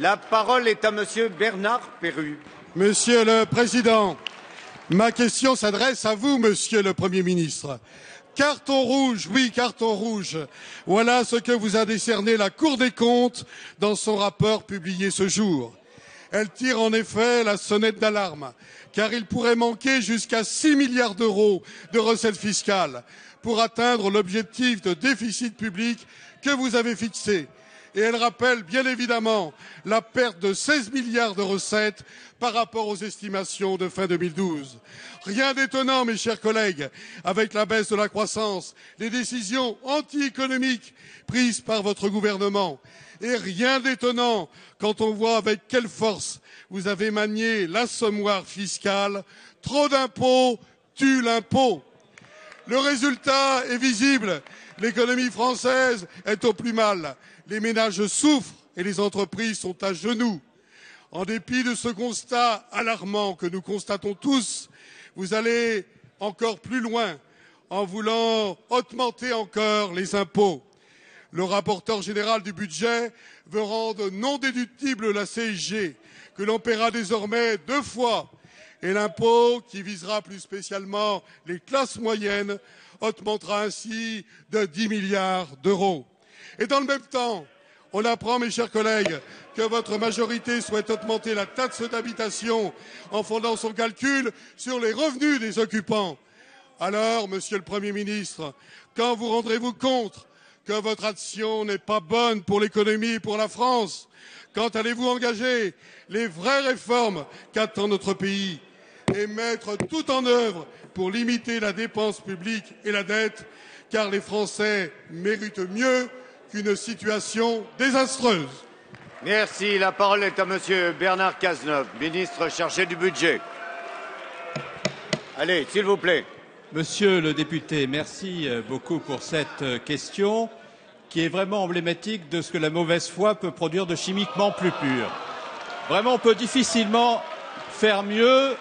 La parole est à Monsieur Bernard Perrut. Monsieur le Président, ma question s'adresse à vous, Monsieur le Premier ministre. Carton rouge, oui, carton rouge. Voilà ce que vous a décerné la Cour des comptes dans son rapport publié ce jour. Elle tire en effet la sonnette d'alarme, car il pourrait manquer jusqu'à 6 milliards d'euros de recettes fiscales pour atteindre l'objectif de déficit public que vous avez fixé. Et elle rappelle bien évidemment la perte de 16 milliards de recettes par rapport aux estimations de fin 2012. Rien d'étonnant, mes chers collègues, avec la baisse de la croissance, les décisions anti-économiques prises par votre gouvernement. Et rien d'étonnant quand on voit avec quelle force vous avez manié l'assommoir fiscal. Trop d'impôts tue l'impôt. Le résultat est visible. L'économie française est au plus mal. Les ménages souffrent et les entreprises sont à genoux. En dépit de ce constat alarmant que nous constatons tous, vous allez encore plus loin en voulant augmenter encore les impôts. Le rapporteur général du budget veut rendre non déductible la CSG, que l'on paiera désormais 2 fois, et l'impôt, qui visera plus spécialement les classes moyennes, augmentera ainsi de 10 milliards d'euros. Et dans le même temps, on apprend, mes chers collègues, que votre majorité souhaite augmenter la taxe d'habitation en fondant son calcul sur les revenus des occupants. Alors, Monsieur le Premier ministre, quand vous rendrez-vous compte que votre action n'est pas bonne pour l'économie et pour la France? Quand allez-vous engager les vraies réformes qu'attend notre pays et mettre tout en œuvre pour limiter la dépense publique et la dette, car les Français méritent mieux qu'une situation désastreuse. Merci. La parole est à Monsieur Bernard Cazeneuve, ministre chargé du budget. Allez, s'il vous plaît. Monsieur le député, merci beaucoup pour cette question qui est vraiment emblématique de ce que la mauvaise foi peut produire de chimiquement plus pur. Vraiment, on peut difficilement faire mieux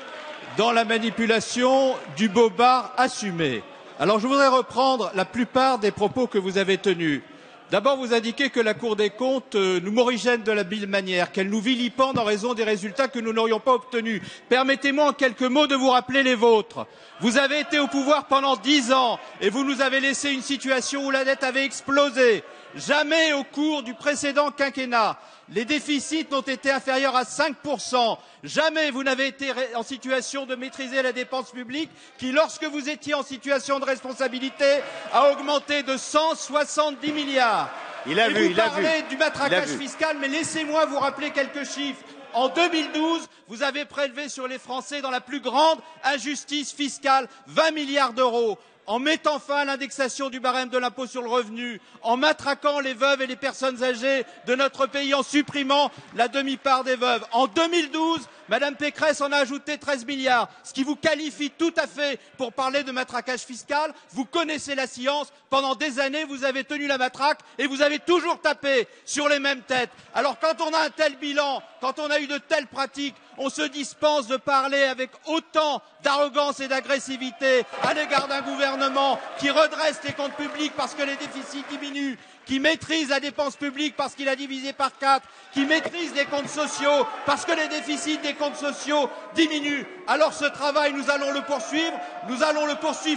dans la manipulation du bobard assumé. Alors, je voudrais reprendre la plupart des propos que vous avez tenus. D'abord, vous indiquez que la Cour des comptes nous morigène de la belle manière, qu'elle nous vilipende en raison des résultats que nous n'aurions pas obtenus. Permettez-moi en quelques mots de vous rappeler les vôtres. Vous avez été au pouvoir pendant 10 ans et vous nous avez laissé une situation où la dette avait explosé. Jamais au cours du précédent quinquennat, les déficits n'ont été inférieurs à 5%. Jamais vous n'avez été en situation de maîtriser la dépense publique qui, lorsque vous étiez en situation de responsabilité, a augmenté de 170 milliards. Vous parlez du matraquage fiscal, mais laissez-moi vous rappeler quelques chiffres. En 2012, vous avez prélevé sur les Français dans la plus grande injustice fiscale 20 milliards d'euros. En mettant fin à l'indexation du barème de l'impôt sur le revenu, en matraquant les veuves et les personnes âgées de notre pays, en supprimant la demi-part des veuves. En 2012, Madame Pécresse en a ajouté 13 milliards, ce qui vous qualifie tout à fait pour parler de matraquage fiscal. Vous connaissez la science. Pendant des années, vous avez tenu la matraque et vous avez toujours tapé sur les mêmes têtes. Alors quand on a un tel bilan, quand on a eu de telles pratiques, on se dispense de parler avec autant d'arrogance et d'agressivité à l'égard d'un gouvernement qui redresse les comptes publics parce que les déficits diminuent, qui maîtrise la dépense publique parce qu'il a divisé par 4, qui maîtrise les comptes sociaux parce que les déficits des comptes sociaux diminuent. Alors ce travail, nous allons le poursuivre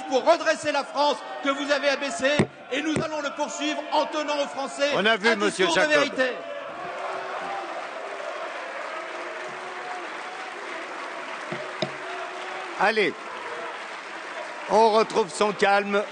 pour redresser la France que vous avez abaissée et nous allons le poursuivre en tenant aux Français un discours de vérité. Allez, on retrouve son calme.